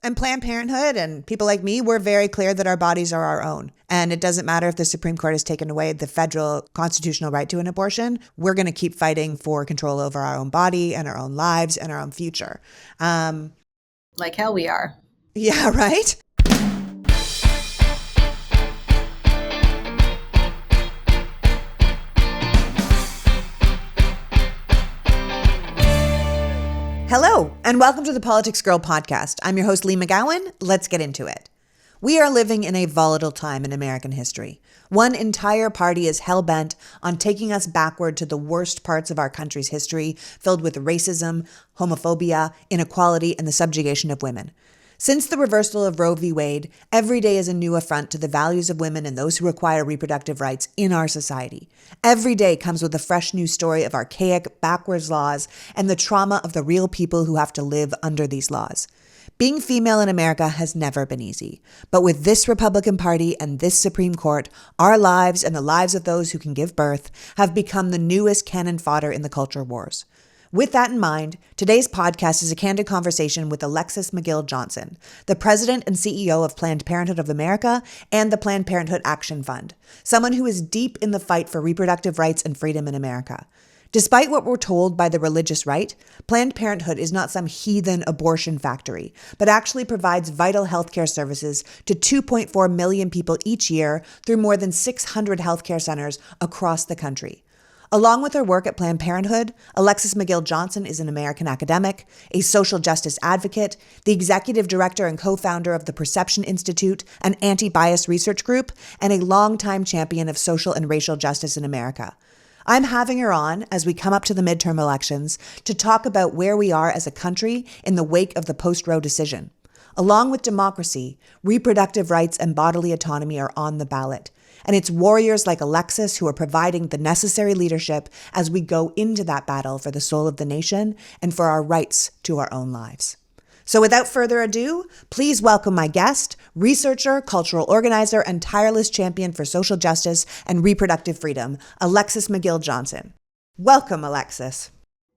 And Planned Parenthood and people like me, we're very clear that our bodies are our own. And it doesn't matter if the Supreme Court has taken away the federal constitutional right to an abortion. We're going to keep fighting for control over our own body and our own lives and our own future. Like hell we are. Yeah, right? Hello, and welcome to the PoliticsGirl podcast. I'm your host, Lee McGowan. Let's get into it. We are living in a volatile time in American history. One entire party is hellbent on taking us backward to the worst parts of our country's history, filled with racism, homophobia, inequality, and the subjugation of women. Since the reversal of Roe v. Wade, every day is a new affront to the values of women and those who require reproductive rights in our society. Every day comes with a fresh new story of archaic, backwards laws and the trauma of the real people who have to live under these laws. Being female in America has never been easy. But with this Republican Party and this Supreme Court, our lives and the lives of those who can give birth have become the newest cannon fodder in the culture wars. With that in mind, today's podcast is a candid conversation with Alexis McGill Johnson, the president and CEO of Planned Parenthood of America and the Planned Parenthood Action Fund, someone who is deep in the fight for reproductive rights and freedom in America. Despite what we're told by the religious right, Planned Parenthood is not some heathen abortion factory, but actually provides vital healthcare services to 2.4 million people each year through more than 600 healthcare centers across the country. Along with her work at Planned Parenthood, Alexis McGill Johnson is an American academic, a social justice advocate, the executive director and co-founder of the Perception Institute, an anti-bias research group, and a longtime champion of social and racial justice in America. I'm having her on as we come up to the midterm elections to talk about where we are as a country in the wake of the post-Roe decision. Along with democracy, reproductive rights and bodily autonomy are on the ballot. And it's warriors like Alexis who are providing the necessary leadership as we go into that battle for the soul of the nation and for our rights to our own lives. So without further ado, please welcome my guest, researcher, cultural organizer, and tireless champion for social justice and reproductive freedom, Alexis McGill Johnson. Welcome, Alexis.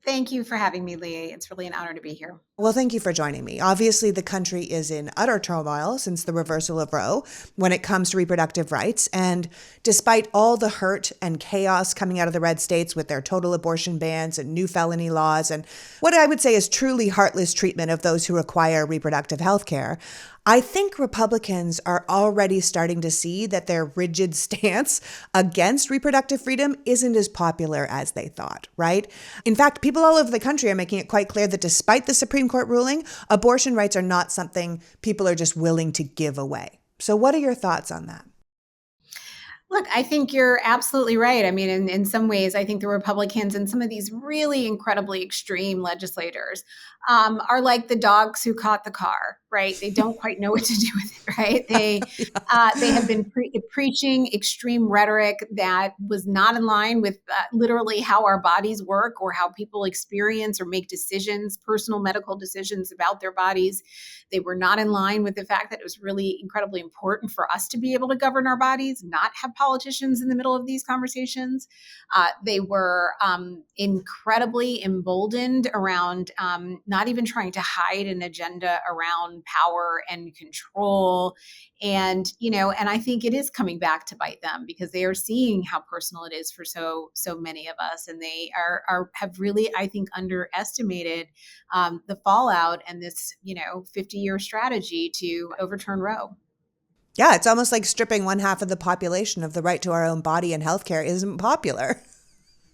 Thank you for having me, Lee. It's really an honor to be here. Well, thank you for joining me. Obviously, the country is in utter turmoil since the reversal of Roe when it comes to reproductive rights. And despite all the hurt and chaos coming out of the red states with their total abortion bans and new felony laws and what I would say is truly heartless treatment of those who require reproductive health care, I think Republicans are already starting to see that their rigid stance against reproductive freedom isn't as popular as they thought, right? In fact, people all over the country are making it quite clear that despite the Supreme Court ruling, abortion rights are not something people are just willing to give away. So what are your thoughts on that? Look, I think you're absolutely right. I mean, in some ways, I think the Republicans and some of these really incredibly extreme legislators are like the dogs who caught the car, right? They don't quite know what to do with it, right? They have been preaching extreme rhetoric that was not in line with literally how our bodies work or how people experience or make decisions, personal medical decisions about their bodies. They were not in line with the fact that it was really incredibly important for us to be able to govern our bodies, not have politicians in the middle of these conversations. They were incredibly emboldened around not even trying to hide an agenda around power and control. And I think it is coming back to bite them because they are seeing how personal it is for so many of us. And they have really, I think, underestimated the fallout and this, 50-year strategy to overturn Roe. Yeah, it's almost like stripping one half of the population of the right to our own body and healthcare isn't popular.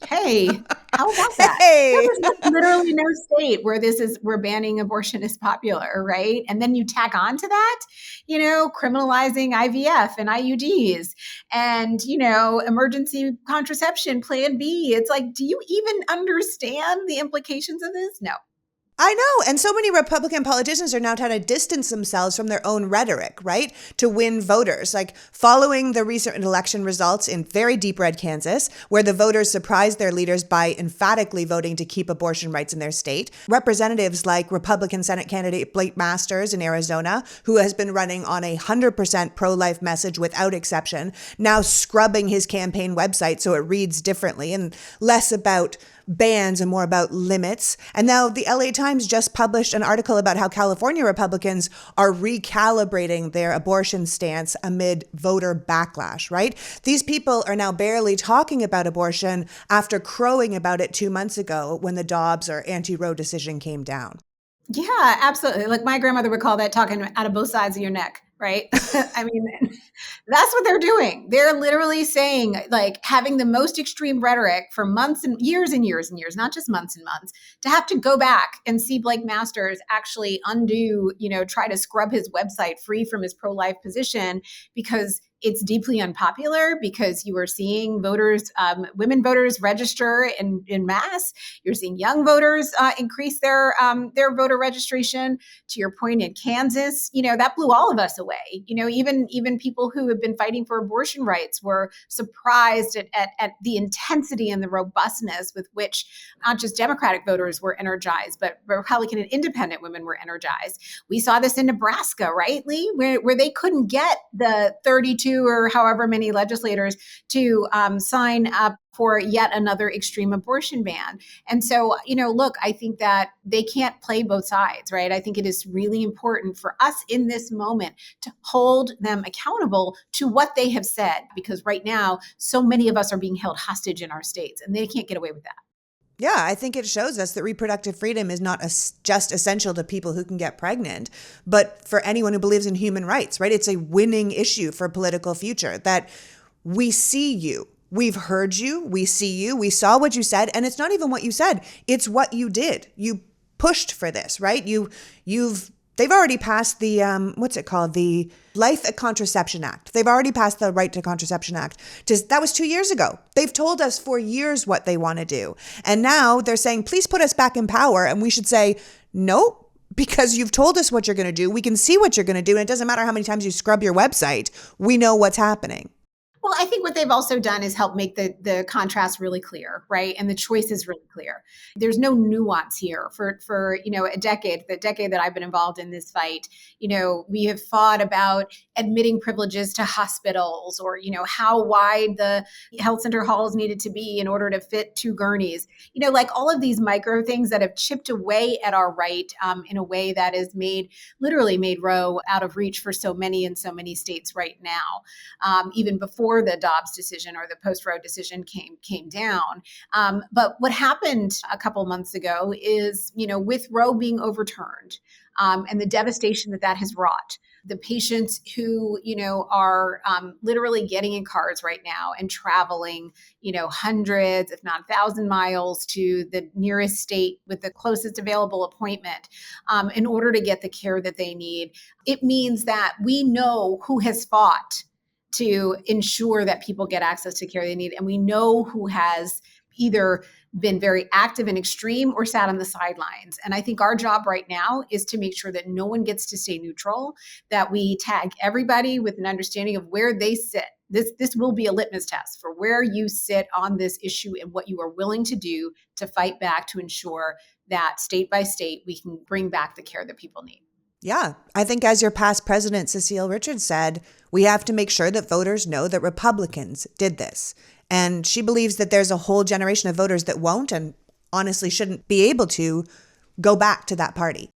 Hey, how about that? Hey. There's literally no state where banning abortion is popular, right? And then you tack on to that, criminalizing IVF and IUDs and, emergency contraception, Plan B. It's like, do you even understand the implications of this? No. I know. And so many Republican politicians are now trying to distance themselves from their own rhetoric, right? To win voters. Like following the recent election results in very deep red Kansas, where the voters surprised their leaders by emphatically voting to keep abortion rights in their state. Representatives like Republican Senate candidate Blake Masters in Arizona, who has been running on 100% pro-life message without exception, now scrubbing his campaign website so it reads differently and less about bans and more about limits. And now the LA Times just published an article about how California Republicans are recalibrating their abortion stance amid voter backlash, right? These people are now barely talking about abortion after crowing about it 2 months ago when the Dobbs or anti-Roe decision came down. Yeah, absolutely. Like my grandmother would call that talking out of both sides of your neck, right? I mean, that's what they're doing. They're literally saying, like, having the most extreme rhetoric for months and years and years and years, not just months and months, to have to go back and see Blake Masters actually undo, try to scrub his website free from his pro-life position because it's deeply unpopular, because you are seeing voters, women voters register in mass. You're seeing young voters increase their voter registration. To your point, in Kansas, that blew all of us away. Even people who have been fighting for abortion rights were surprised at the intensity and the robustness with which not just Democratic voters were energized, but Republican and independent women were energized. We saw this in Nebraska, right, Lee, where they couldn't get the 32 or however many legislators to sign up for yet another extreme abortion ban. And so, look, I think that they can't play both sides, right? I think it is really important for us in this moment to hold them accountable to what they have said, because right now, so many of us are being held hostage in our states, and they can't get away with that. Yeah, I think it shows us that reproductive freedom is not just essential to people who can get pregnant, but for anyone who believes in human rights, right? It's a winning issue for political future that we see you. We've heard you. We see you. We saw what you said. And it's not even what you said. It's what you did. You pushed for this, right? They've already passed the, what's it called? The Life at Contraception Act. They've already passed the Right to Contraception Act. That was 2 years ago. They've told us for years what they want to do. And now they're saying, please put us back in power. And we should say, no, because you've told us what you're going to do. We can see what you're going to do. And it doesn't matter how many times you scrub your website. We know what's happening. Well, I think what they've also done is help make the contrast really clear, right? And the choices really clear. There's no nuance here for a decade, the decade that I've been involved in this fight. We have fought about admitting privileges to hospitals, or how wide the health center halls needed to be in order to fit 2 gurneys. Like all of these micro things that have chipped away at our right in a way that has literally made Roe out of reach for so many in so many states right now, even before the Dobbs decision or the post-Roe decision came down. But what happened a couple months ago is, with Roe being overturned and the devastation that has wrought, the patients who, are literally getting in cars right now and traveling, hundreds, if not 1,000 miles to the nearest state with the closest available appointment in order to get the care that they need. It means that we know who has fought to ensure that people get access to care they need. And we know who has either been very active and extreme or sat on the sidelines. And I think our job right now is to make sure that no one gets to stay neutral, that we tag everybody with an understanding of where they sit. This will be a litmus test for where you sit on this issue and what you are willing to do to fight back to ensure that state by state, we can bring back the care that people need. Yeah, I think as your past president, Cecile Richards, said, we have to make sure that voters know that Republicans did this. And she believes that there's a whole generation of voters that won't and honestly shouldn't be able to go back to that party.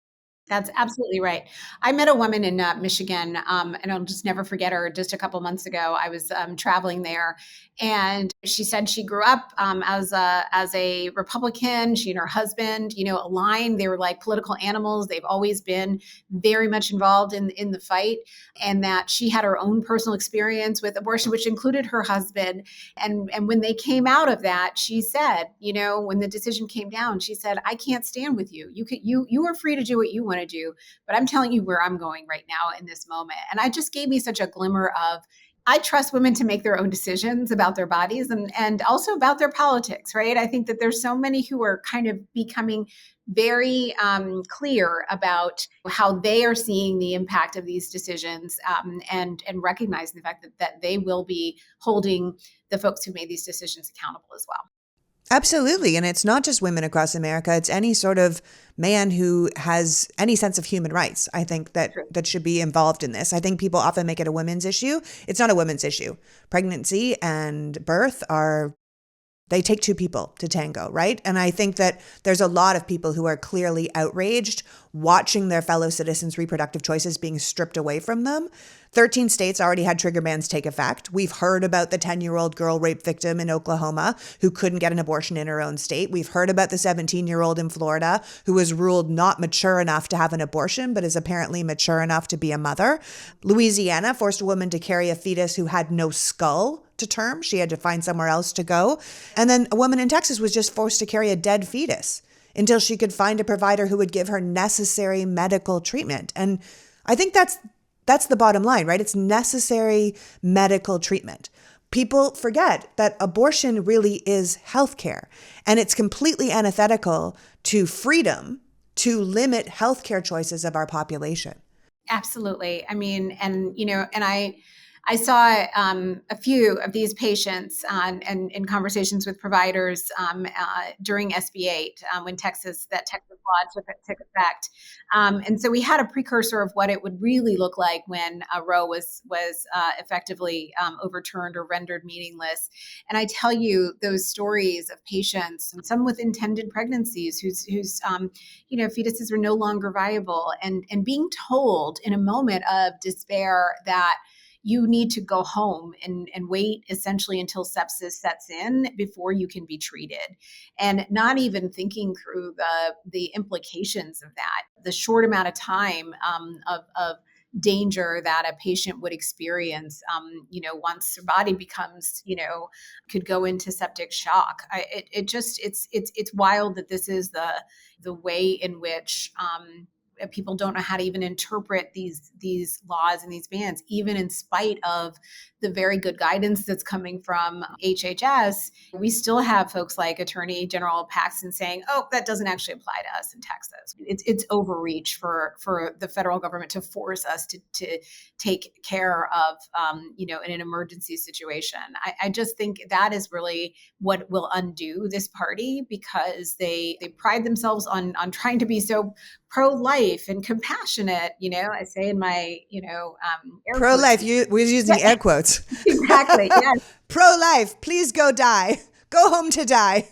That's absolutely right. I met a woman in Michigan, and I'll just never forget her. Just a couple months ago, I was traveling there, and she said she grew up as a Republican. She and her husband, aligned. They were like political animals. They've always been very much involved in the fight, and that she had her own personal experience with abortion, which included her husband. And when they came out of that, she said, when the decision came down, she said, "I can't stand with you. You are free to do what you want to do, but I'm telling you where I'm going right now in this moment." And it just gave me such a glimmer of, I trust women to make their own decisions about their bodies and also about their politics, right? I think that there's so many who are kind of becoming very clear about how they are seeing the impact of these decisions and recognizing the fact that they will be holding the folks who made these decisions accountable as well. Absolutely. And it's not just women across America. It's any sort of man who has any sense of human rights, I think, that should be involved in this. I think people often make it a women's issue. It's not a women's issue. Pregnancy and birth are They take two people to tango, right? And I think that there's a lot of people who are clearly outraged watching their fellow citizens' reproductive choices being stripped away from them. 13 states already had trigger bans take effect. We've heard about the 10-year-old girl rape victim in Oklahoma who couldn't get an abortion in her own state. We've heard about the 17-year-old in Florida who was ruled not mature enough to have an abortion, but is apparently mature enough to be a mother. Louisiana forced a woman to carry a fetus who had no skull to term. She had to find somewhere else to go. And then a woman in Texas was just forced to carry a dead fetus until she could find a provider who would give her necessary medical treatment. And I think that's the bottom line, right? It's necessary medical treatment. People forget that abortion really is healthcare, and it's completely antithetical to freedom to limit healthcare choices of our population. Absolutely. I mean, and I saw a few of these patients and in conversations with providers during SB8 when Texas law took effect. And so we had a precursor of what it would really look like when Roe was effectively overturned or rendered meaningless. And I tell you those stories of patients, and some with intended pregnancies whose fetuses are no longer viable, and being told in a moment of despair that you need to go home and wait essentially until sepsis sets in before you can be treated, and not even thinking through the implications of that, the short amount of time of danger that a patient would experience, once their body becomes, could go into septic shock. It's wild that this is the way in which people don't know how to even interpret these laws and these bans, even in spite of the very good guidance that's coming from HHS. We still have folks like Attorney General Paxton saying, "Oh, that doesn't actually apply to us in Texas." It's overreach for the federal government to force us to take care of, in an emergency situation. I just think that is really what will undo this party, because they pride themselves on trying to be so pro-life and compassionate. I say in my, air Pro-life, quotes. we're using air quotes. Exactly, yes. Pro-life, please go die. Go home to die.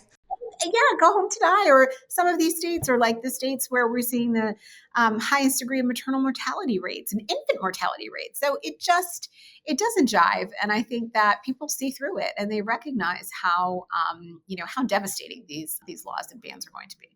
Yeah, go home to die. Or some of these states are like the states where we're seeing the highest degree of maternal mortality rates and infant mortality rates. So it doesn't jive. And I think that people see through it and they recognize how devastating these laws and bans are going to be.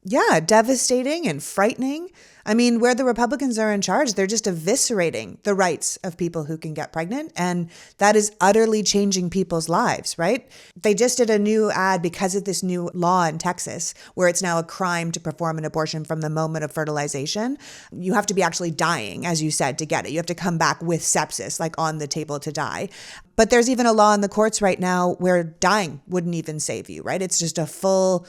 Yeah, devastating and frightening. I mean, where the Republicans are in charge, they're just eviscerating the rights of people who can get pregnant. And that is utterly changing people's lives, right? They just did a new ad because of this new law in Texas, where it's now a crime to perform an abortion from the moment of fertilization. You have to be actually dying, as you said, to get it. You have to come back with sepsis, like on the table to die. But there's even a law in the courts right now where dying wouldn't even save you, right? It's just a full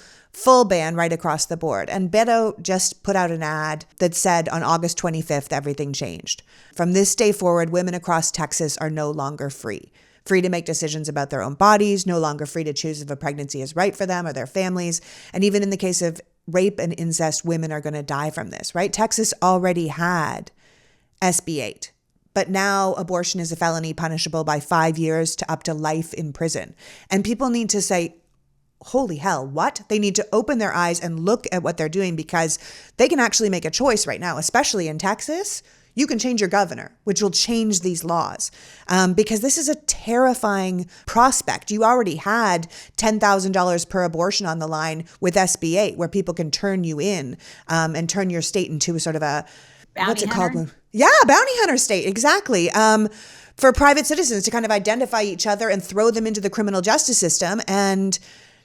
ban right across the board. And Beto just put out an ad that said on August 25th, everything changed. From this day forward, women across Texas are no longer free to make decisions about their own bodies, no longer free to choose if a pregnancy is right for them or their families. And even in the case of rape and incest, women are going to die from this, right? Texas already had SB8. But now abortion is a felony punishable by 5 years to up to life in prison. And people need to say, holy hell, what? They need to open their eyes and look at what they're doing, because they can actually make a choice right now, especially in Texas. You can change your governor, which will change these laws, because this is a terrifying prospect. You already had $10,000 per abortion on the line with SB8, where people can turn you in and turn your state into sort of a Bounty hunter? called? Yeah, bounty hunter state, exactly. For private citizens to kind of identify each other and throw them into the criminal justice system. And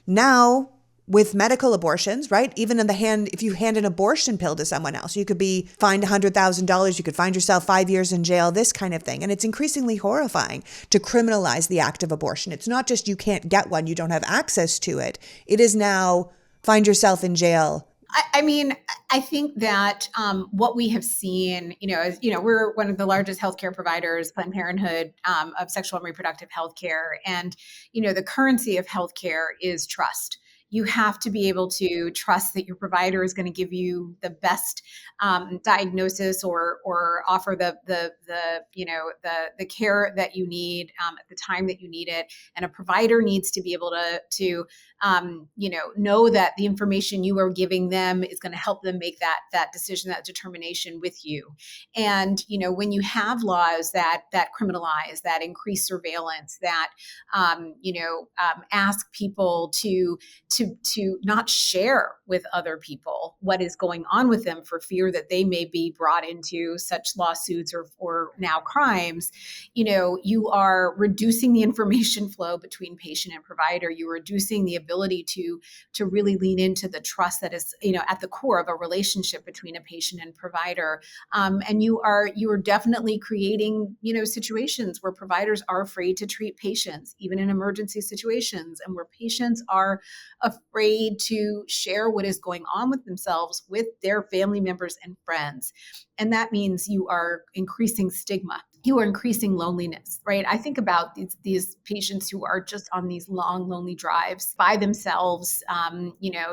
now with medical abortions, right? Even if you hand an abortion pill to someone else, you could be fined $100,000. You could find yourself 5 years in jail, this kind of thing. And it's increasingly horrifying to criminalize the act of abortion. It's not just you can't get one, you don't have access to it. It is now find yourself in jail. I mean, I think that what we have seen, we're one of the largest healthcare providers, Planned Parenthood, of sexual and reproductive healthcare. And, the currency of healthcare is trust. You have to be able to trust that your provider is going to give you the best diagnosis or offer the care that you need at the time that you need it. And a provider needs to be able to know that the information you are giving them is going to help them make that decision, that determination with you. And when you have laws that criminalize, that increase surveillance, that ask people to not share with other people what is going on with them for fear that they may be brought into such lawsuits or now crimes, you are reducing the information flow between patient and provider. You're reducing the ability to really lean into the trust that is at the core of a relationship between a patient and provider. And you are definitely creating situations where providers are afraid to treat patients, even in emergency situations, and where patients are afraid to share what is going on with themselves with their family members and friends. And that means you are increasing stigma. You are increasing loneliness, right? I think about these patients who are just on these long, lonely drives by themselves,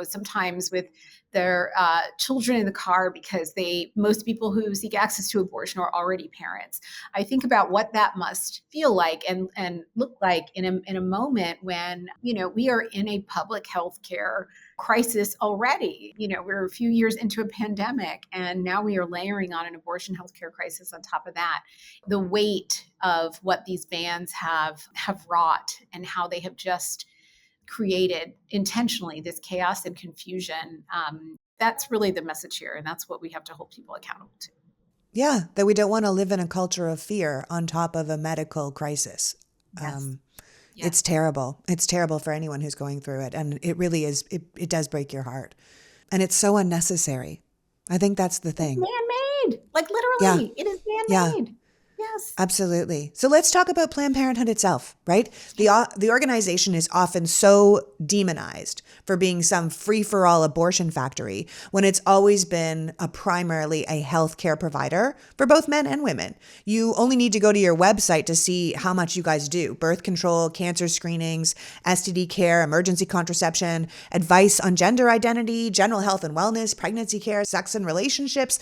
sometimes with their children in the car, because most people who seek access to abortion are already parents. I think about what that must feel like and look like in a moment when, we are in a public health care crisis already. We're a few years into a pandemic, and now we are layering on an abortion healthcare crisis on top of that. The weight of what these bans have wrought and how they have just created intentionally this chaos and confusion. That's really the message here, and that's what we have to hold people accountable to. Yeah, that we don't want to live in a culture of fear on top of a medical crisis. Yes. Yes. It's terrible. It's terrible for anyone who's going through it. And it really is, it does break your heart. And it's so unnecessary. I think that's the thing. It's man-made. Like literally, it is man-made. Yeah. Yes. Absolutely. So let's talk about Planned Parenthood itself, right? The organization is often so demonized for being some free-for-all abortion factory when it's always been primarily a healthcare provider for both men and women. You only need to go to your website to see how much you guys do: birth control, cancer screenings, STD care, emergency contraception, advice on gender identity, general health and wellness, pregnancy care, sex and relationships,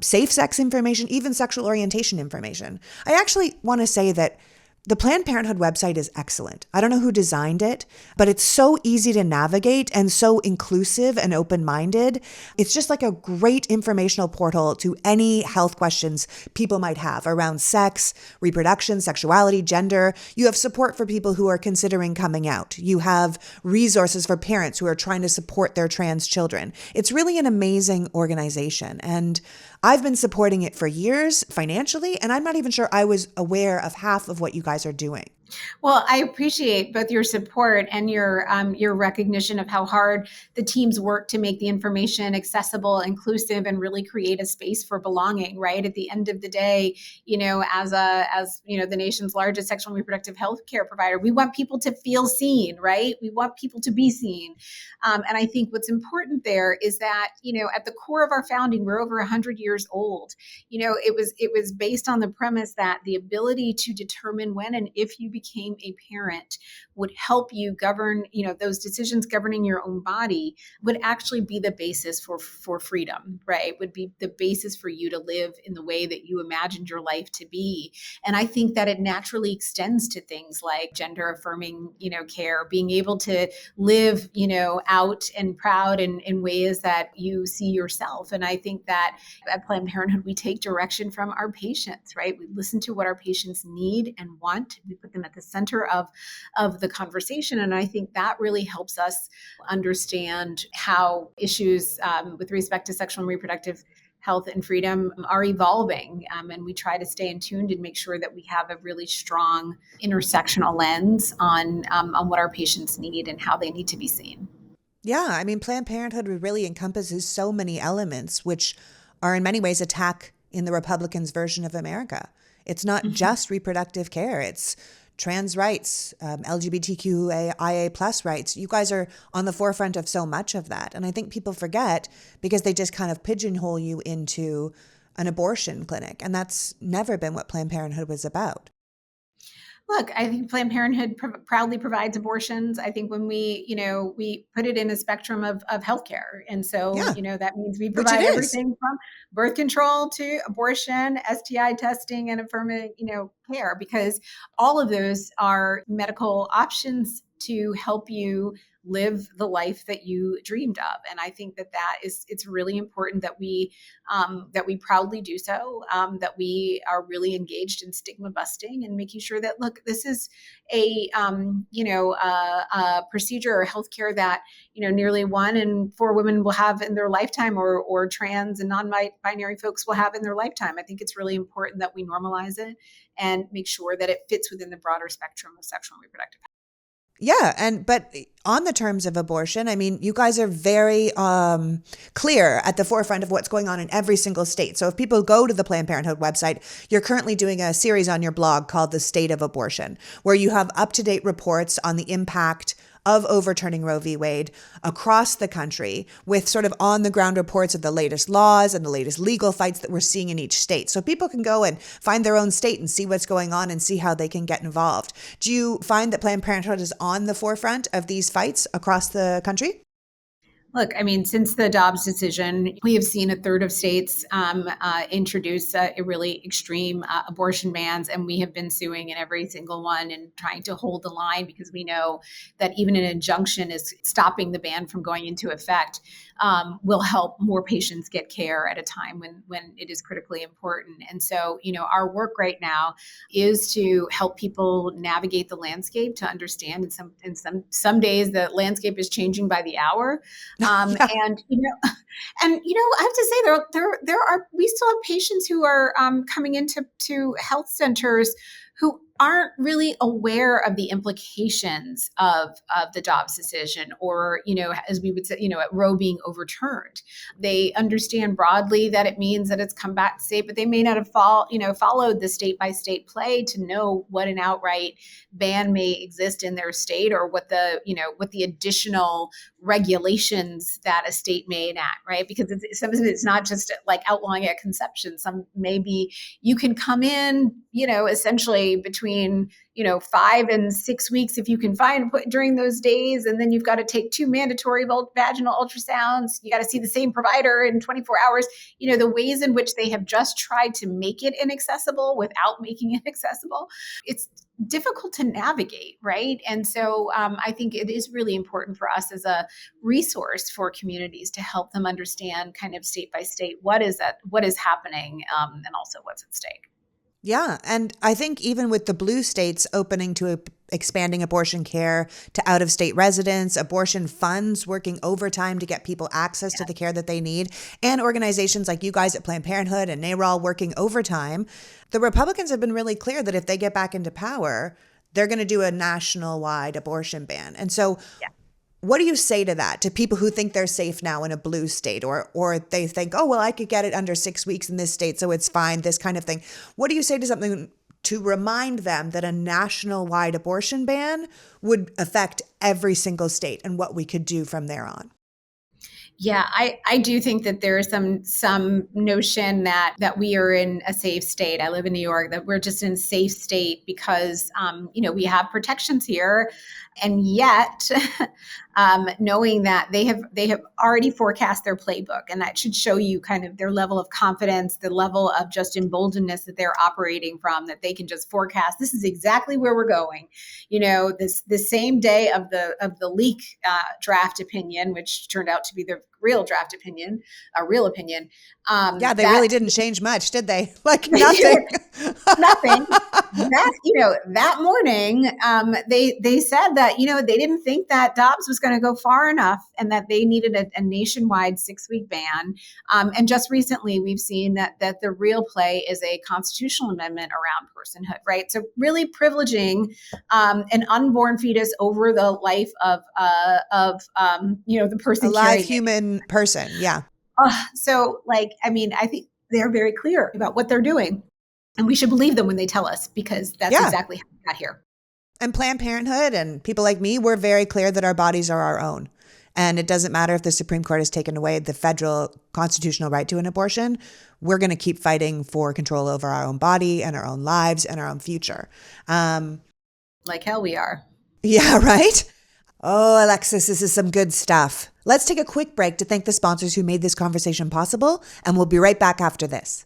safe sex information, even sexual orientation information. I actually want to say that the Planned Parenthood website is excellent. I don't know who designed it, but it's so easy to navigate and so inclusive and open-minded. It's just like a great informational portal to any health questions people might have around sex, reproduction, sexuality, gender. You have support for people who are considering coming out. You have resources for parents who are trying to support their trans children. It's really an amazing organization. And I've been supporting it for years financially, and I'm not even sure I was aware of half of what you guys are doing. Well, I appreciate both your support and your recognition of how hard the teams work to make the information accessible, inclusive, and really create a space for belonging. Right at the end of the day, as the nation's largest sexual and reproductive health care provider, we want people to feel seen. Right, we want people to be seen, and I think what's important there is that at the core of our founding, we're over 100 years old. It was based on the premise that the ability to determine when and if you became a parent would help you govern, those decisions governing your own body would actually be the basis for freedom, right? Would be the basis for you to live in the way that you imagined your life to be. And I think that it naturally extends to things like gender affirming, care, being able to live, out and proud in ways that you see yourself. And I think that at Planned Parenthood, we take direction from our patients, right? We listen to what our patients need and want. We put them at the center of the conversation. And I think that really helps us understand how issues with respect to sexual and reproductive health and freedom are evolving. And we try to stay in tune and make sure that we have a really strong intersectional lens on what our patients need and how they need to be seen. Yeah, I mean, Planned Parenthood really encompasses so many elements, which are in many ways attack in the Republicans' version of America. It's not just reproductive care. It's trans rights, LGBTQIA plus rights. You guys are on the forefront of so much of that. And I think people forget because they just kind of pigeonhole you into an abortion clinic. And that's never been what Planned Parenthood was about. Look, I think Planned Parenthood proudly provides abortions. I think when we put it in a spectrum of healthcare. And so, Yeah, that means we which it provide is. everything from birth control to abortion, STI testing, and affirmative, care, because all of those are medical options to help you live the life that you dreamed of. And I think it's really important that we proudly do so, that we are really engaged in stigma busting and making sure that, look, this is a procedure or healthcare that, nearly 1 in 4 women will have in their lifetime, or trans and non-binary folks will have in their lifetime. I think it's really important that we normalize it and make sure that it fits within the broader spectrum of sexual and reproductive health. Yeah, but on the terms of abortion, I mean, you guys are very clear at the forefront of what's going on in every single state. So if people go to the Planned Parenthood website, you're currently doing a series on your blog called The State of Abortion, where you have up-to-date reports on the impact of overturning Roe v. Wade across the country, with sort of on the ground reports of the latest laws and the latest legal fights that we're seeing in each state. So people can go and find their own state and see what's going on and see how they can get involved. Do you find that Planned Parenthood is on the forefront of these fights across the country? Look, I mean, since the Dobbs decision, we have seen a third of states introduce a really extreme abortion bans, and we have been suing in every single one and trying to hold the line, because we know that even an injunction is stopping the ban from going into effect, will help more patients get care at a time when it is critically important. And so, our work right now is to help people navigate the landscape, to understand. Some days the landscape is changing by the hour. Yeah. I have to say, there are we still have patients who are coming into health centers who aren't really aware of the implications of the Dobbs decision, or, as we would say, Roe being overturned. They understand broadly that it means that it's come back safe, but they may not have followed the state by state play to know what an outright ban may exist in their state, or what the additional regulations that a state may enact, right? Because sometimes it's not just like outlawing at conception. Some maybe you can come in, essentially between 5 and 6 weeks if you can find during those days, and then you've got to take 2 mandatory vaginal ultrasounds. You got to see the same provider in 24 hours. The ways in which they have just tried to make it inaccessible without making it accessible, it's difficult to navigate, right? And so I think it is really important for us as a resource for communities to help them understand, kind of state by state, what is happening, and also what's at stake. Yeah. And I think even with the blue states opening to expanding abortion care to out-of-state residents, abortion funds working overtime to get people access to the care that they need, and organizations like you guys at Planned Parenthood and NARAL working overtime, the Republicans have been really clear that if they get back into power, they're going to do a national-wide abortion ban. And so what do you say to that, to people who think they're safe now in a blue state, or they think, oh, well, I could get it under 6 weeks in this state, so it's fine, this kind of thing? What do you say to something to remind them that a national-wide abortion ban would affect every single state and what we could do from there on? Yeah, I do think that there is some notion that we are in a safe state. I live in New York, that we're just in a safe state because we have protections here. And yet, knowing that they have already forecast their playbook, and that should show you kind of their level of confidence, the level of just emboldenedness that they're operating from, that they can just forecast, this is exactly where we're going. The same day of the leak draft opinion, which turned out to be the real draft opinion, a real opinion. They really didn't change much, did they? Like nothing. Nothing. That morning, they said that, they didn't think that Dobbs was going to go far enough, and that they needed a nationwide 6-week ban. And just recently, we've seen that the real play is a constitutional amendment around personhood, right? So really privileging an unborn fetus over the life of the person A live carrying human person. Yeah. I think they're very clear about what they're doing. And we should believe them when they tell us, because that's exactly how we got here. And Planned Parenthood and people like me, we're very clear that our bodies are our own. And it doesn't matter if the Supreme Court has taken away the federal constitutional right to an abortion. We're going to keep fighting for control over our own body and our own lives and our own future. Like hell we are. Yeah, right? Oh, Alexis, this is some good stuff. Let's take a quick break to thank the sponsors who made this conversation possible, and we'll be right back after this.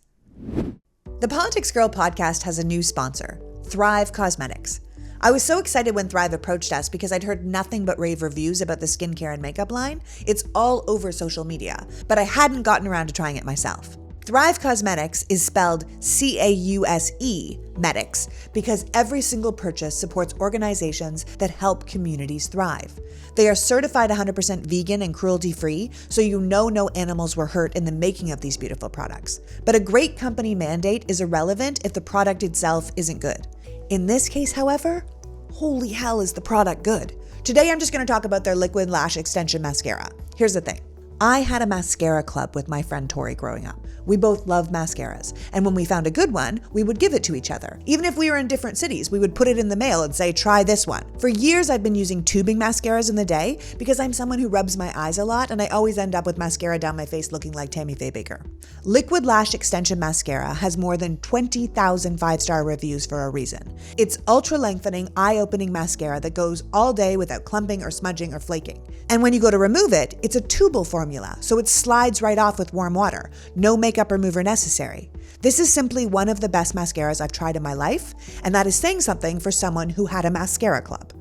The Politics Girl podcast has a new sponsor, Thrive Cosmetics. I was so excited when Thrive approached us because I'd heard nothing but rave reviews about the skincare and makeup line. It's all over social media, but I hadn't gotten around to trying it myself. Thrive Cosmetics is spelled C-A-U-S-E, medics, because every single purchase supports organizations that help communities thrive. They are certified 100% vegan and cruelty-free, so you know no animals were hurt in the making of these beautiful products. But a great company mandate is irrelevant if the product itself isn't good. In this case, however, holy hell is the product good. Today I'm just going to talk about their liquid lash extension mascara. Here's the thing. I had a mascara club with my friend Tori growing up. We both loved mascaras, and when we found a good one, we would give it to each other. Even if we were in different cities, we would put it in the mail and say, try this one. For years, I've been using tubing mascaras in the day because I'm someone who rubs my eyes a lot, and I always end up with mascara down my face looking like Tammy Faye Baker. Liquid Lash Extension Mascara has more than 20,000 five-star reviews for a reason. It's ultra-lengthening, eye-opening mascara that goes all day without clumping or smudging or flaking. And when you go to remove it, it's a tubal formula, so it slides right off with warm water. No makeup remover necessary. This is simply one of the best mascaras I've tried in my life, and that is saying something for someone who had a mascara club.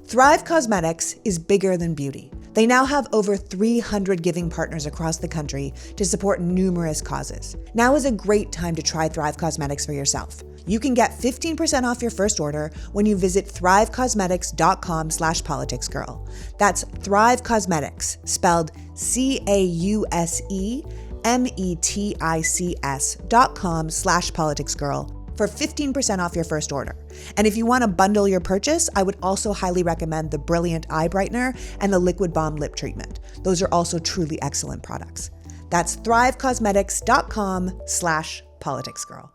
Thrive Cosmetics is bigger than beauty. They now have over 300 giving partners across the country to support numerous causes. Now is a great time to try Thrive Cosmetics for yourself. You can get 15% off your first order when you visit thrivecosmetics.com/politicsgirl. That's Thrive Cosmetics, spelled CAUSEMETICS.com/politicsgirl for 15% off your first order. And if you want to bundle your purchase, I would also highly recommend the Brilliant Eye Brightener and the Liquid Balm Lip Treatment. Those are also truly excellent products. That's thrivecosmetics.com/politicsgirl.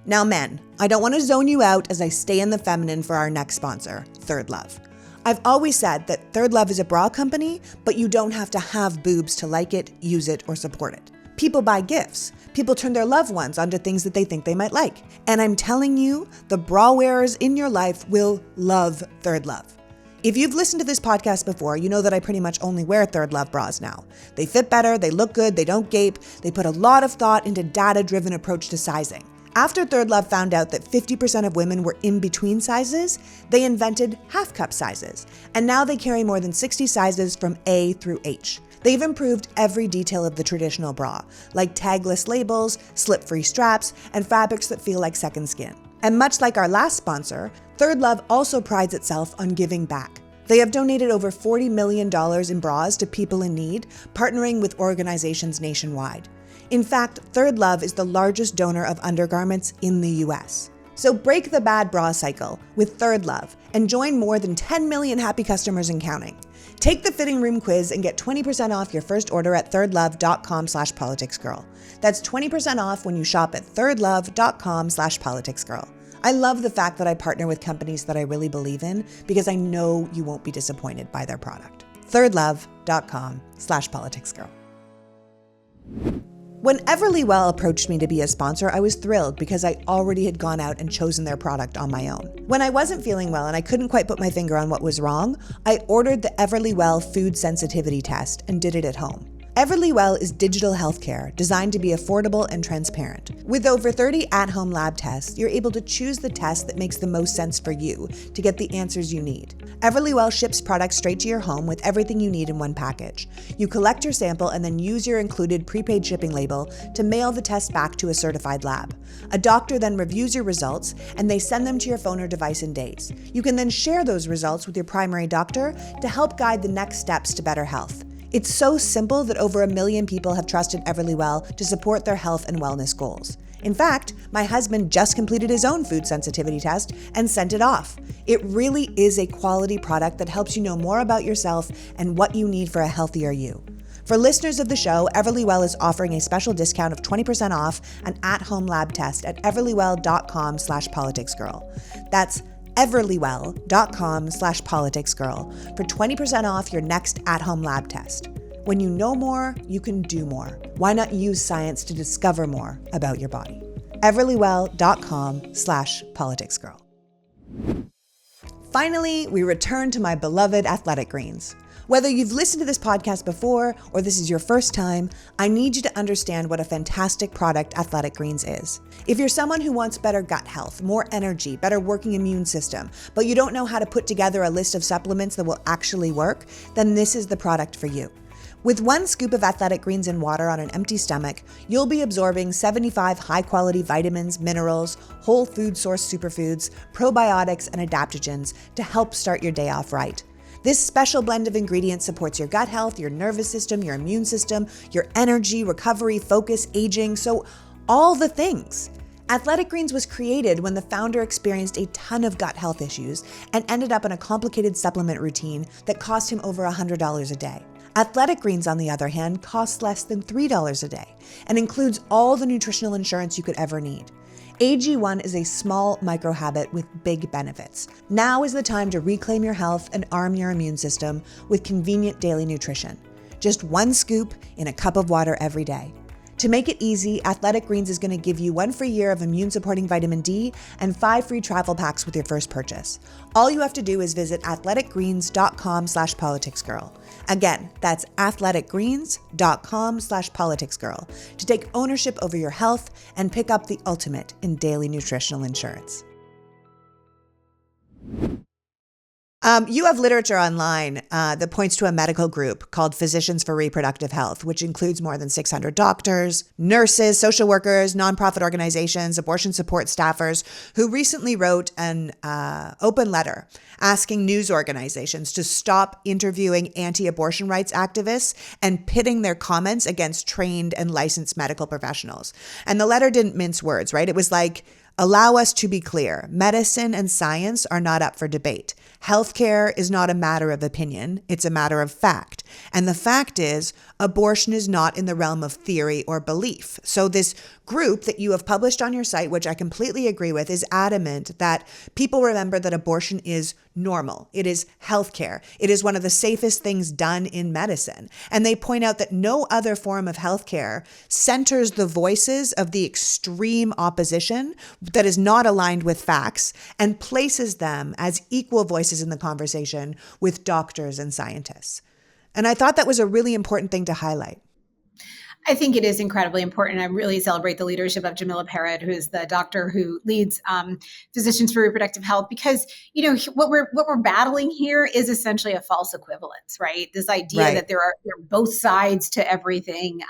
Now men, I don't want to zone you out as I stay in the feminine for our next sponsor, Third Love. I've always said that Third Love is a bra company, but you don't have to have boobs to like it, use it, or support it. People buy gifts. People turn their loved ones onto things that they think they might like. And I'm telling you, the bra wearers in your life will love Third Love. If you've listened to this podcast before, you know that I pretty much only wear Third Love bras now. They fit better, they look good, they don't gape, they put a lot of thought into data-driven approach to sizing. After Third Love found out that 50% of women were in between sizes, they invented half cup sizes, and now they carry more than 60 sizes from A through H. They've improved every detail of the traditional bra, like tagless labels, slip-free straps, and fabrics that feel like second skin. And much like our last sponsor, Third Love also prides itself on giving back. They have donated over $40 million in bras to people in need, partnering with organizations nationwide. In fact, Third Love is the largest donor of undergarments in the US. So break the bad bra cycle with Third Love and join more than 10 million happy customers and counting. Take the fitting room quiz and get 20% off your first order at thirdlove.com/politicsgirl. That's 20% off when you shop at thirdlove.com/politicsgirl. I love the fact that I partner with companies that I really believe in because I know you won't be disappointed by their product. thirdlove.com/politicsgirl. When Everlywell approached me to be a sponsor, I was thrilled because I already had gone out and chosen their product on my own. When I wasn't feeling well and I couldn't quite put my finger on what was wrong, I ordered the Everlywell food sensitivity test and did it at home. Everlywell is digital healthcare designed to be affordable and transparent. With over 30 at-home lab tests, you're able to choose the test that makes the most sense for you to get the answers you need. Everlywell ships products straight to your home with everything you need in one package. You collect your sample and then use your included prepaid shipping label to mail the test back to a certified lab. A doctor then reviews your results and they send them to your phone or device in days. You can then share those results with your primary doctor to help guide the next steps to better health. It's so simple that over 1 million people have trusted Everlywell to support their health and wellness goals. In fact, my husband just completed his own food sensitivity test and sent it off. It really is a quality product that helps you know more about yourself and what you need for a healthier you. For listeners of the show, Everlywell is offering a special discount of 20% off an at-home lab test at everlywell.com/politicsgirl. That's everlywell.com/politicsgirl for 20% off your next at-home lab test. When you know more, you can do more. Why not use science to discover more about your body? everlywell.com/politicsgirl. Finally, we return to my beloved athletic greens. Whether you've listened to this podcast before or this is your first time, I need you to understand what a fantastic product Athletic Greens is. If you're someone who wants better gut health, more energy, better working immune system, but you don't know how to put together a list of supplements that will actually work, then this is the product for you. With 1 scoop of Athletic Greens in water on an empty stomach, you'll be absorbing 75 high-quality vitamins, minerals, whole food source superfoods, probiotics, and adaptogens to help start your day off right. This special blend of ingredients supports your gut health, your nervous system, your immune system, your energy, recovery, focus, aging, so all the things. Athletic Greens was created when the founder experienced a ton of gut health issues and ended up in a complicated supplement routine that cost him over $100 a day. Athletic Greens, on the other hand, costs less than $3 a day and includes all the nutritional insurance you could ever need. AG1 is a small microhabit with big benefits. Now is the time to reclaim your health and arm your immune system with convenient daily nutrition. Just 1 scoop in a cup of water every day. To make it easy, Athletic Greens is going to give you 1 free year of immune-supporting vitamin D and 5 free travel packs with your first purchase. All you have to do is visit athleticgreens.com/politicsgirl. Again, that's athleticgreens.com/politicsgirl to take ownership over your health and pick up the ultimate in daily nutritional insurance. You have literature online that points to a medical group called Physicians for Reproductive Health, which includes more than 600 doctors, nurses, social workers, nonprofit organizations, abortion support staffers, who recently wrote an open letter asking news organizations to stop interviewing anti-abortion rights activists and pitting their comments against trained and licensed medical professionals. And the letter didn't mince words, right? It was like, allow us to be clear. Medicine and science are not up for debate. Healthcare is not a matter of opinion. It's a matter of fact. And the fact is, abortion is not in the realm of theory or belief. So this group that you have published on your site, which I completely agree with, is adamant that people remember that abortion is normal. It is healthcare. It is one of the safest things done in medicine. And they point out that no other form of healthcare centers the voices of the extreme opposition that is not aligned with facts and places them as equal voices in the conversation with doctors and scientists. And I thought that was a really important thing to highlight. I think it is incredibly important. I really celebrate the leadership of Jamila Parrott, who's the doctor who leads Physicians for Reproductive Health, because what we're battling here is essentially a false equivalence, right? This idea that there are both sides to everything.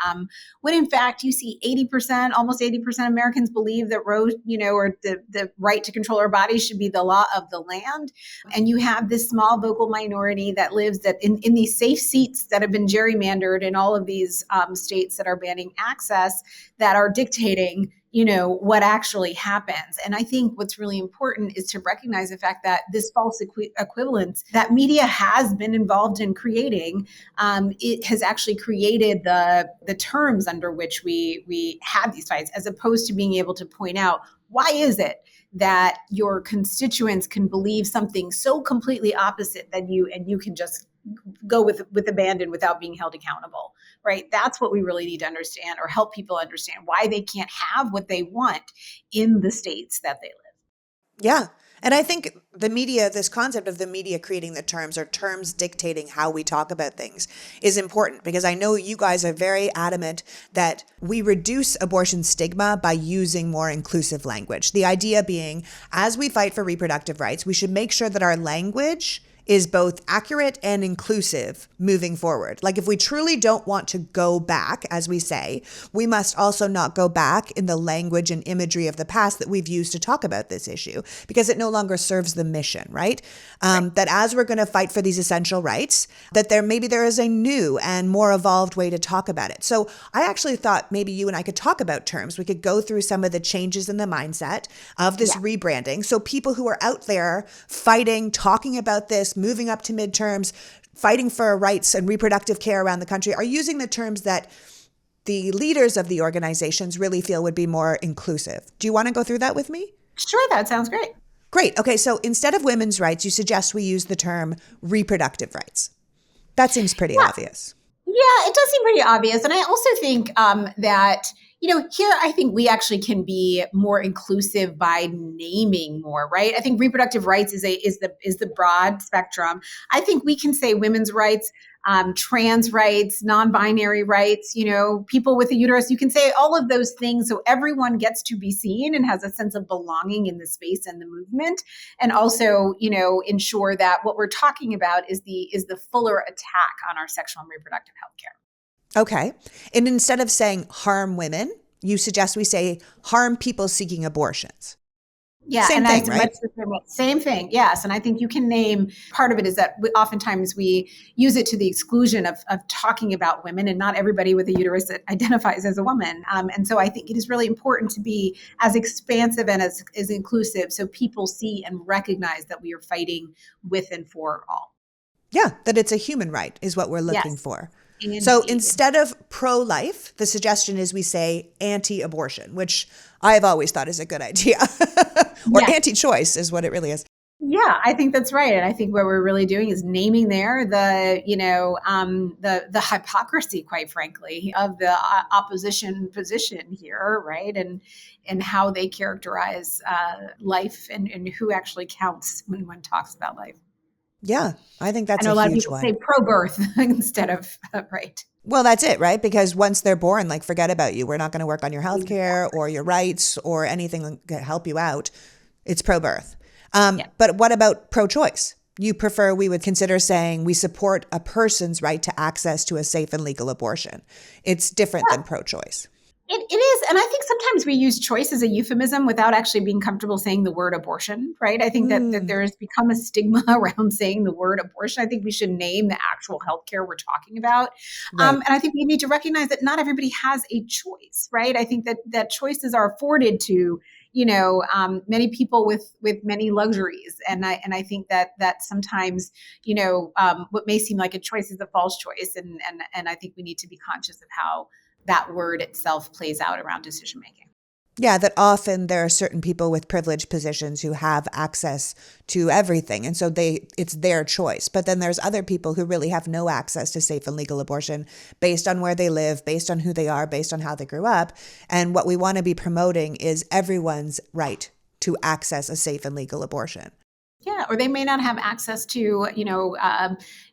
When in fact you see 80%, almost 80% of Americans believe that Roe, or the right to control our bodies should be the law of the land, and you have this small vocal minority that lives in these safe seats that have been gerrymandered in all of these states that are banning access, that are dictating, what actually happens. And I think what's really important is to recognize the fact that this false equivalence that media has been involved in creating, it has actually created the terms under which we have these fights, as opposed to being able to point out, why is it that your constituents can believe something so completely opposite than you, and you can just go with abandon without being held accountable, right? That's what we really need to understand, or help people understand why they can't have what they want in the states that they live. Yeah. And I think the media, this concept of the media creating the terms, or terms dictating how we talk about things, is important, because I know you guys are very adamant that we reduce abortion stigma by using more inclusive language. The idea being, as we fight for reproductive rights, we should make sure that our language is both accurate and inclusive moving forward. Like, if we truly don't want to go back, as we say, we must also not go back in the language and imagery of the past that we've used to talk about this issue, because it no longer serves the mission, right? That as we're going to fight for these essential rights, that there is a new and more evolved way to talk about it. So I actually thought maybe you and I could talk about terms. We could go through some of the changes in the mindset of this rebranding. So people who are out there fighting, talking about this, moving up to midterms, fighting for rights and reproductive care around the country, are using the terms that the leaders of the organizations really feel would be more inclusive. Do you want to go through that with me? Sure, that sounds great. Great. Okay, so instead of women's rights, you suggest we use the term reproductive rights. That seems pretty obvious. Yeah, it does seem pretty obvious. And I also think that, here I think we actually can be more inclusive by naming more, right? I think reproductive rights is the broad spectrum. I think we can say women's rights, trans rights, non-binary rights, people with a uterus. You can say all of those things so everyone gets to be seen and has a sense of belonging in the space and the movement, and also, ensure that what we're talking about is the fuller attack on our sexual and reproductive health care. Okay. And instead of saying harm women, you suggest we say harm people seeking abortions. Yeah, Same thing, right? Same thing, yes. And I think you can name, part of it is that oftentimes we use it to the exclusion of talking about women, and not everybody with a uterus that identifies as a woman. And so I think it is really important to be as expansive and as inclusive so people see and recognize that we are fighting with and for all. Yeah, that it's a human right is what we're looking for. Indeed. So instead of pro-life, the suggestion is we say anti-abortion, which I've always thought is a good idea. Or anti-choice is what it really is. Yeah, I think that's right. And I think what we're really doing is naming there the hypocrisy, quite frankly, of the opposition position here, right? And how they characterize life and who actually counts when one talks about life. Yeah, I think that's I know a lot of huge people one. say pro-birth instead of right. Well, that's it, right? Because once they're born, like, forget about you. We're not going to work on your health care or your rights or anything to help you out. It's pro-birth. But what about pro-choice? You prefer we would consider saying we support a person's right to access to a safe and legal abortion. It's different than pro-choice. It is. And I think sometimes we use choice as a euphemism without actually being comfortable saying the word abortion, right? I think that there has become a stigma around saying the word abortion. I think we should name the actual healthcare we're talking about. Right. And I think we need to recognize that not everybody has a choice, right? I think that choices are afforded to many people with many luxuries. And I think that sometimes, what may seem like a choice is a false choice. And I think we need to be conscious of how that word itself plays out around decision making. Yeah, that often there are certain people with privileged positions who have access to everything. And so it's their choice. But then there's other people who really have no access to safe and legal abortion based on where they live, based on who they are, based on how they grew up. And what we want to be promoting is everyone's right to access a safe and legal abortion. Yeah, or they may not have access to,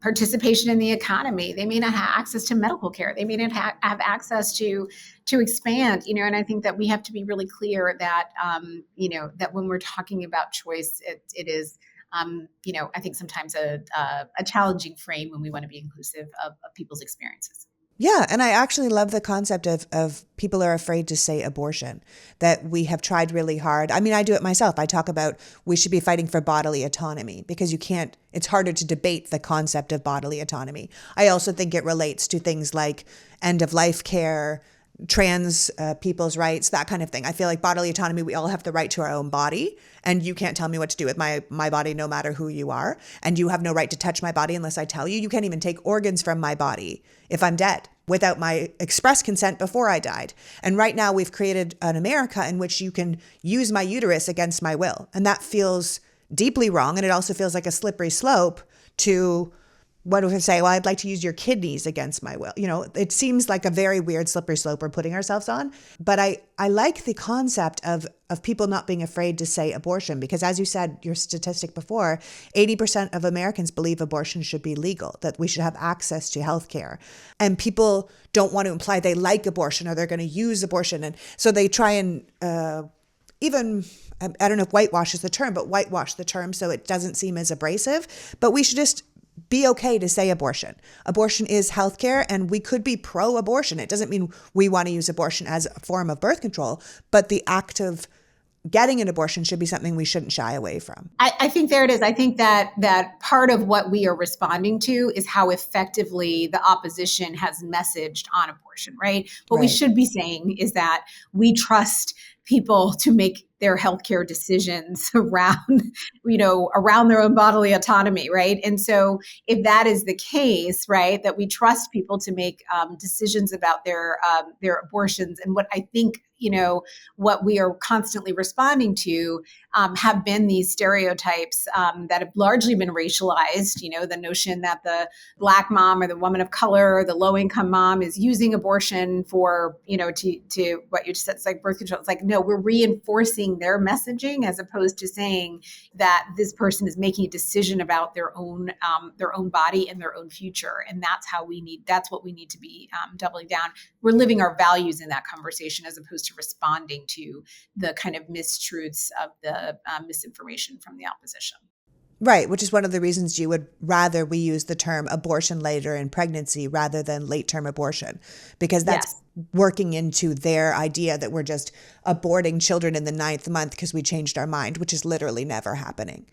participation in the economy. They may not have access to medical care. They may not have access to expand, and I think that we have to be really clear that, that when we're talking about choice, it is, I think sometimes a challenging frame when we want to be inclusive of people's experiences. Yeah, and I actually love the concept of people are afraid to say abortion, that we have tried really hard. I mean, I do it myself. I talk about we should be fighting for bodily autonomy because it's harder to debate the concept of bodily autonomy. I also think it relates to things like end of life care, trans people's rights, that kind of thing. I feel like bodily autonomy, we all have the right to our own body, and you can't tell me what to do with my body no matter who you are. And you have no right to touch my body unless I tell you. You can't even take organs from my body if I'm dead without my express consent before I died. And right now we've created an America in which you can use my uterus against my will. And that feels deeply wrong. And it also feels like a slippery slope to what if I say, well, I'd like to use your kidneys against my will. It seems like a very weird slippery slope we're putting ourselves on. But I like the concept of people not being afraid to say abortion, because as you said, your statistic before, 80% of Americans believe abortion should be legal, that we should have access to health care. And people don't want to imply they like abortion or they're going to use abortion. And so they try and even, I don't know if whitewash is the term, but whitewash the term so it doesn't seem as abrasive. But we should just be okay to say abortion. Abortion is healthcare, and we could be pro-abortion. It doesn't mean we want to use abortion as a form of birth control, but the act of getting an abortion should be something we shouldn't shy away from. I think there it is. I think that part of what we are responding to is how effectively the opposition has messaged on abortion, right? What we should be saying is that we trust people to make their healthcare decisions around their own bodily autonomy, right? And so if that is the case, right, that we trust people to make decisions about their abortions, and what I think what we are constantly responding to have been these stereotypes that have largely been racialized. The notion that the Black mom or the woman of color or the low income mom is using abortion for, to what you just said, it's like birth control. It's like, no, we're reinforcing their messaging as opposed to saying that this person is making a decision about their own body and their own future. And that's what we need to be doubling down. We're living our values in that conversation as opposed to responding to the kind of mistruths of the misinformation from the opposition. Right, which is one of the reasons you would rather we use the term abortion later in pregnancy rather than late-term abortion, because that's working into their idea that we're just aborting children in the 9th month because we changed our mind, which is literally never happening.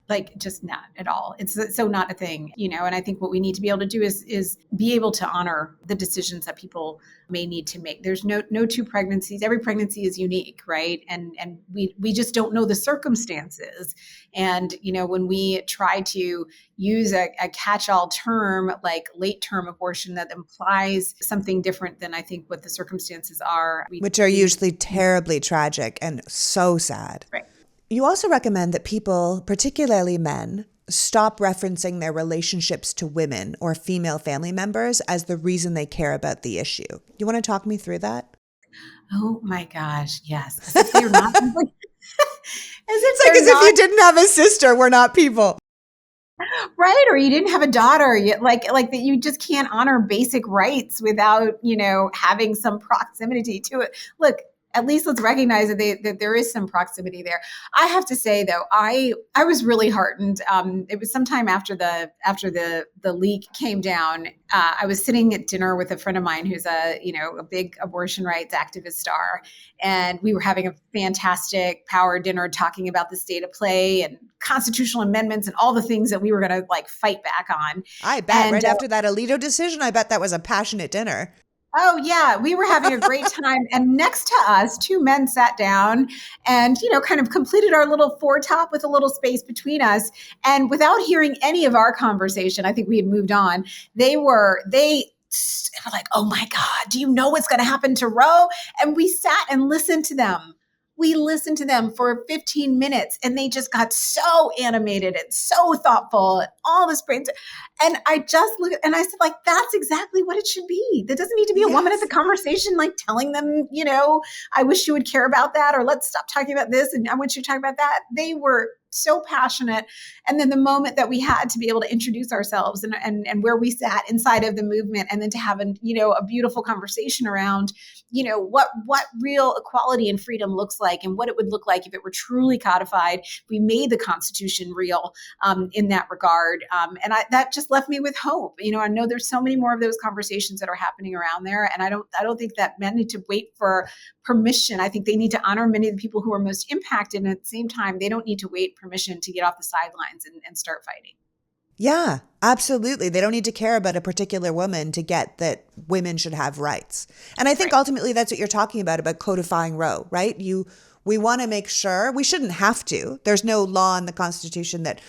Like, just not at all. It's so not a thing, and I think what we need to be able to do is be able to honor the decisions that people may need to make. There's no two pregnancies. Every pregnancy is unique, right? And we just don't know the circumstances. And, when we try to use a catch-all term like late-term abortion that implies something different than I think what the circumstances are. Which are usually terribly tragic and so sad. Right. You also recommend that people, particularly men, stop referencing their relationships to women or female family members as the reason they care about the issue. You want to talk me through that? Oh my gosh, yes. As if they're not people. As if you didn't have a sister, we're not people. Right. Or you didn't have a daughter, like that you just can't honor basic rights without, having some proximity to it. Look, at least let's recognize that there is some proximity there. I have to say, though, I was really heartened. It was sometime after the leak came down. I was sitting at dinner with a friend of mine who's a big abortion rights activist star, and we were having a fantastic power dinner talking about the state of play and constitutional amendments and all the things that we were going to fight back on. I bet right after that Alito decision, I bet that was a passionate dinner. Oh, yeah. We were having a great time. And next to us, two men sat down and, kind of completed our little foretop with a little space between us. And without hearing any of our conversation, I think we had moved on. They were like, oh my God, do you know what's going to happen to Roe? And we sat and listened to them. We listened to them for 15 minutes and they just got so animated and so thoughtful and all this brains. And I just looked and I said, that's exactly what it should be. There doesn't need to be a woman at the conversation, telling them, I wish you would care about that, or let's stop talking about this. And I want you to talk about that. They were so passionate. And then the moment that we had to be able to introduce ourselves and where we sat inside of the movement, and then to have a beautiful conversation around, what real equality and freedom looks like and what it would look like if it were truly codified. We made the Constitution real in that regard. And that just left me with hope. I know there's so many more of those conversations that are happening around there. And I don't think that men need to wait for permission. I think they need to honor many of the people who are most impacted. And at the same time, they don't need to wait permission to get off the sidelines and start fighting. Yeah, absolutely. They don't need to care about a particular woman to get that women should have rights. And I think ultimately that's what you're talking about codifying Roe, right? We want to make sure, we shouldn't have to. There's no law in the Constitution that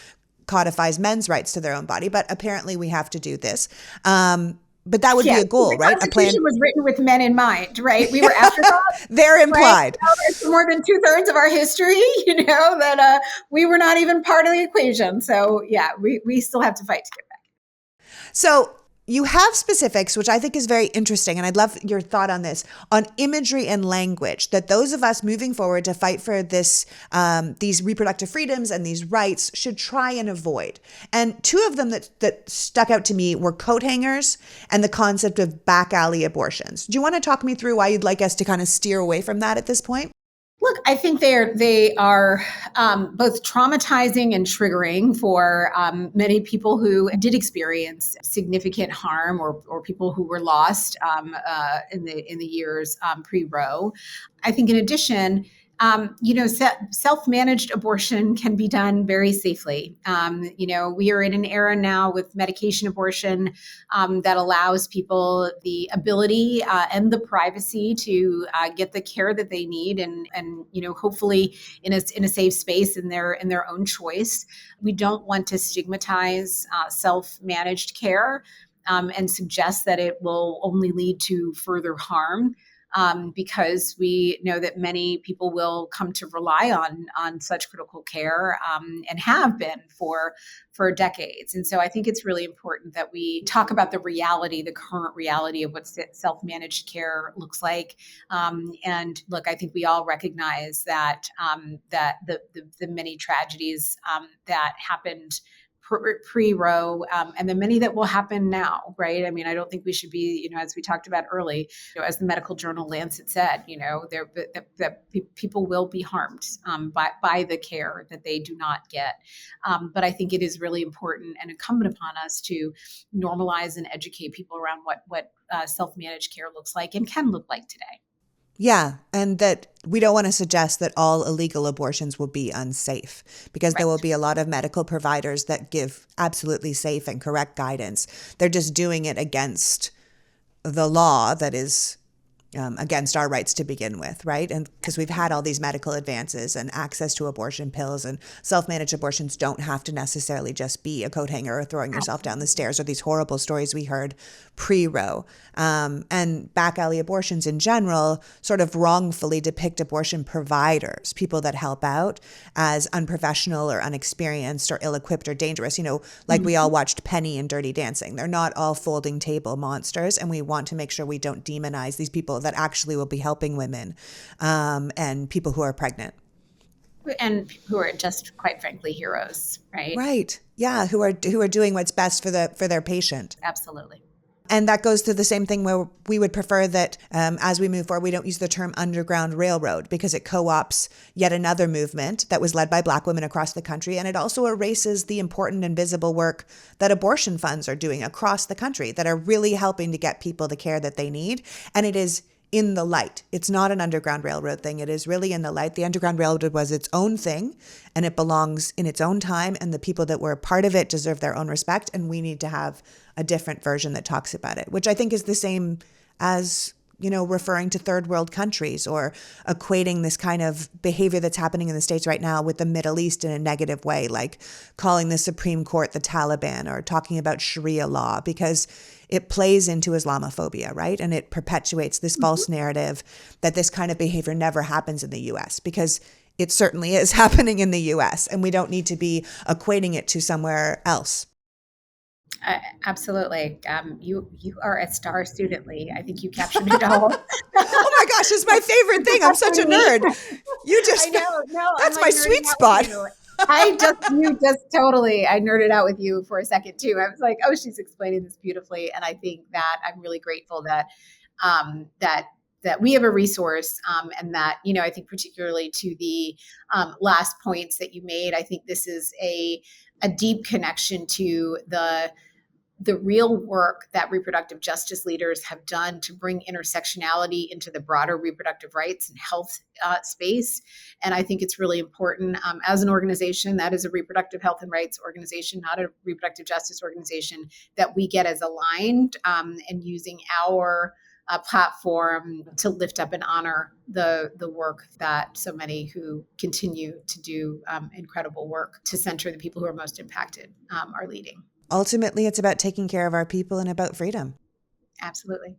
codifies men's rights to their own body, but apparently we have to do this. But that would be a goal, right? The Constitution was written with men in mind, right? We were afterthoughts. They're implied. Right? More than 2/3 of our history, that we were not even part of the equation. So yeah, we still have to fight to get back. So you have specifics, which I think is very interesting, and I'd love your thought on this, on imagery and language, that those of us moving forward to fight for this, these reproductive freedoms and these rights should try and avoid. And two of them that stuck out to me were coat hangers and the concept of back alley abortions. Do you want to talk me through why you'd like us to kind of steer away from that at this point? Look, I think they are both traumatizing and triggering for many people who did experience significant harm or people who were lost in the years pre-Roe. I think in addition, self-managed abortion can be done very safely. We are in an era now with medication abortion that allows people the ability and the privacy to get the care that they need, and hopefully in a safe space in their own choice. We don't want to stigmatize self-managed care and suggest that it will only lead to further harm. because we know that many people will come to rely on such critical care, and have been for decades. And so I think it's really important that we talk about the reality, the current reality of what self-managed care looks like. And look, I think we all recognize that that the many tragedies that happened pre-Roe, and the many that will happen now, right? I mean, I don't think we should be, as we talked about early, as the medical journal Lancet said, that people will be harmed by the care that they do not get. But I think it is really important and incumbent upon us to normalize and educate people around what self-managed care looks like and can look like today. Yeah, and that we don't want to suggest that all illegal abortions will be unsafe, because there will Right. be a lot of medical providers that give absolutely safe and correct guidance. They're just doing it against the law that is against our rights to begin with, right? And because we've had all these medical advances and access to abortion pills, and self-managed abortions don't have to necessarily just be a coat hanger or throwing yourself down the stairs, or these horrible stories we heard pre-Roe. And back alley abortions in general sort of wrongfully depict abortion providers, people that help out, as unprofessional or unexperienced or ill-equipped or dangerous. Like we all watched Penny and Dirty Dancing. They're not all folding table monsters, and we want to make sure we don't demonize these people that actually will be helping women, and people who are pregnant. And who are just, quite frankly, heroes, right? Right. Yeah. Who are doing what's best for their patient. Absolutely. And that goes to the same thing where we would prefer that as we move forward, we don't use the term Underground Railroad, because it co-opts yet another movement that was led by Black women across the country. And it also erases the important and visible work that abortion funds are doing across the country that are really helping to get people the care that they need. And it is in the light. It's not an Underground Railroad thing. It is really in the light. The Underground Railroad was its own thing, and it belongs in its own time. And the people that were part of it deserve their own respect. And we need to have a different version that talks about it, which I think is the same as, referring to third world countries, or equating this kind of behavior that's happening in the States right now with the Middle East in a negative way, like calling the Supreme Court the Taliban, or talking about Sharia law, because it plays into Islamophobia, right? And it perpetuates this false narrative that this kind of behavior never happens in the US, because it certainly is happening in the US, and we don't need to be equating it to somewhere else. Absolutely. You are a star student, Lee. I think you captured it all. Oh my gosh, it's my favorite thing. I'm such a nerd. I know. No, That's I'm my like sweet nerding out spot. with you. I nerded out with you for a second too. I was like, oh, she's explaining this beautifully. And I think that I'm really grateful that, that we have a resource, and that, I think particularly to the last points that you made, I think this is a deep connection to the real work that reproductive justice leaders have done to bring intersectionality into the broader reproductive rights and health space. And I think it's really important, as an organization that is a reproductive health and rights organization, not a reproductive justice organization, that we get as aligned, and using our platform to lift up and honor the work that so many who continue to do incredible work to center the people who are most impacted are leading. Ultimately, it's about taking care of our people and about freedom. Absolutely.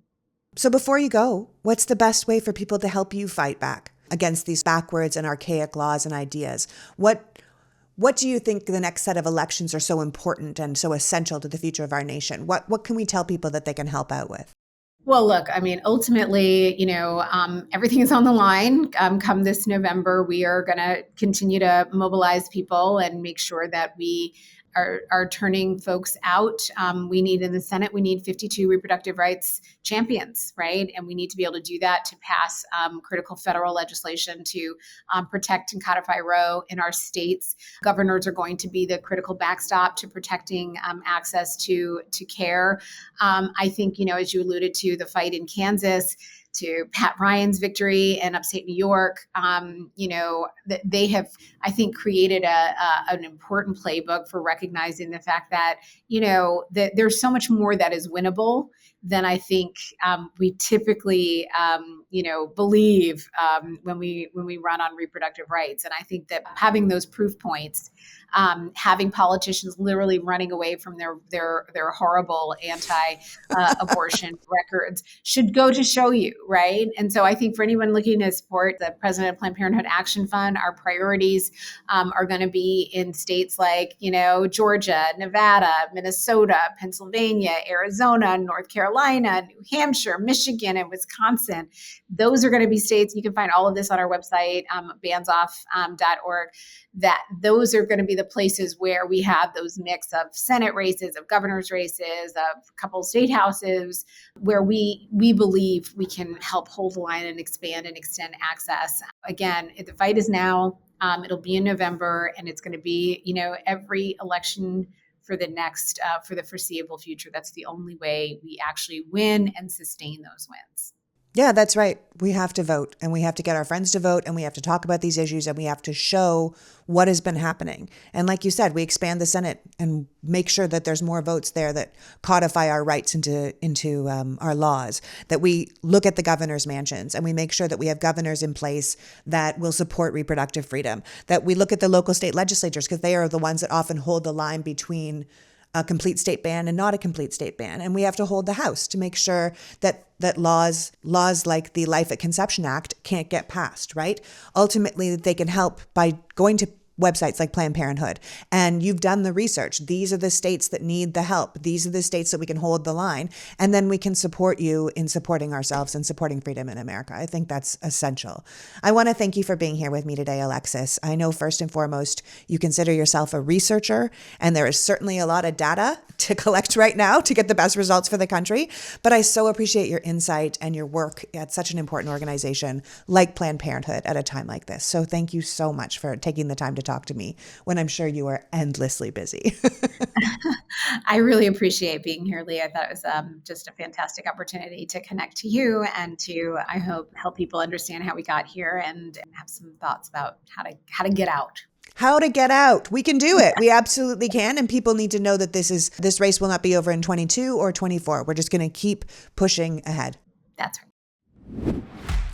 So before you go, what's the best way for people to help you fight back against these backwards and archaic laws and ideas? What do you think the next set of elections are so important and so essential to the future of our nation? What can we tell people that they can help out with? Well, look, I mean, ultimately, everything is on the line. Come this November, we are going to continue to mobilize people and make sure that we are turning folks out. We need in the Senate, we need 52 reproductive rights champions, right? And we need to be able to do that to pass critical federal legislation to protect and codify Roe in our states. Governors are going to be the critical backstop to protecting access to care. I think, as you alluded to, the fight in Kansas, to Pat Ryan's victory in upstate New York, they have, I think, created an important playbook for recognizing the fact that, that there's so much more that is winnable than I think we typically, believe when we run on reproductive rights. And I think that having those proof points, having politicians literally running away from their horrible anti-abortion records should go to show you, right? And so I think for anyone looking to support the President of Planned Parenthood Action Fund, our priorities are going to be in states like, Georgia, Nevada, Minnesota, Pennsylvania, Arizona, North Carolina, New Hampshire, Michigan, and Wisconsin. Those are going to be states. You can find all of this on our website, bandsoff.org, that those are going to be the places where we have those mix of Senate races, of governor's races, of a couple of state houses, where we believe we can help hold the line and expand and extend access. Again, the fight is now. It'll be in November, and it's going to be, every election for the foreseeable future. That's the only way we actually win and sustain those wins. Yeah, that's right. We have to vote, and we have to get our friends to vote, and we have to talk about these issues, and we have to show what has been happening. And like you said, we expand the Senate and make sure that there's more votes there that codify our rights into our laws, that we look at the governor's mansions and we make sure that we have governors in place that will support reproductive freedom, that we look at the local state legislatures, because they are the ones that often hold the line between a complete state ban and not a complete state ban. And we have to hold the House to make sure that laws like the Life at Conception Act can't get passed, right? Ultimately, they can help by going to websites like Planned Parenthood. And you've done the research. These are the states that need the help. These are the states that we can hold the line. And then we can support you in supporting ourselves and supporting freedom in America. I think that's essential. I want to thank you for being here with me today, Alexis. I know first and foremost, you consider yourself a researcher, and there is certainly a lot of data to collect right now to get the best results for the country. But I so appreciate your insight and your work at such an important organization like Planned Parenthood at a time like this. So thank you so much for taking the time to talk to me when I'm sure you are endlessly busy. I really appreciate being here, Lee. I thought it was just a fantastic opportunity to connect to you and to, I hope, help people understand how we got here and have some thoughts about how to get out. How to get out. We can do it. We absolutely can. And people need to know that this race will not be over in 22 or 24. We're just going to keep pushing ahead. That's right.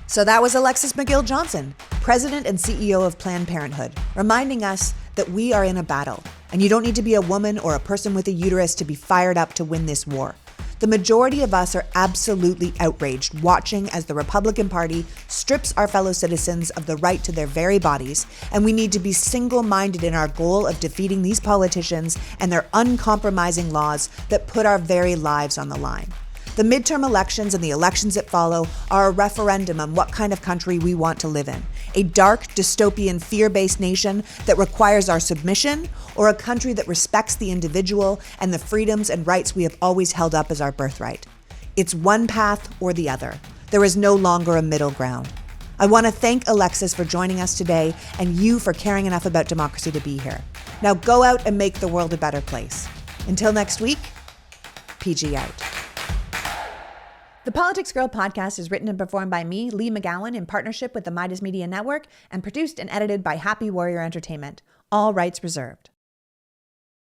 So that was Alexis McGill Johnson, President and CEO of Planned Parenthood, reminding us that we are in a battle, and you don't need to be a woman or a person with a uterus to be fired up to win this war. The majority of us are absolutely outraged watching as the Republican Party strips our fellow citizens of the right to their very bodies, and we need to be single-minded in our goal of defeating these politicians and their uncompromising laws that put our very lives on the line. The midterm elections and the elections that follow are a referendum on what kind of country we want to live in. A dark, dystopian, fear-based nation that requires our submission, or a country that respects the individual and the freedoms and rights we have always held up as our birthright. It's one path or the other. There is no longer a middle ground. I want to thank Alexis for joining us today and you for caring enough about democracy to be here. Now go out and make the world a better place. Until next week, PG out. The PoliticsGirl podcast is written and performed by me, Lee McGowan, in partnership with the Meidas Media Network, and produced and edited by Happy Warrior Entertainment. All rights reserved.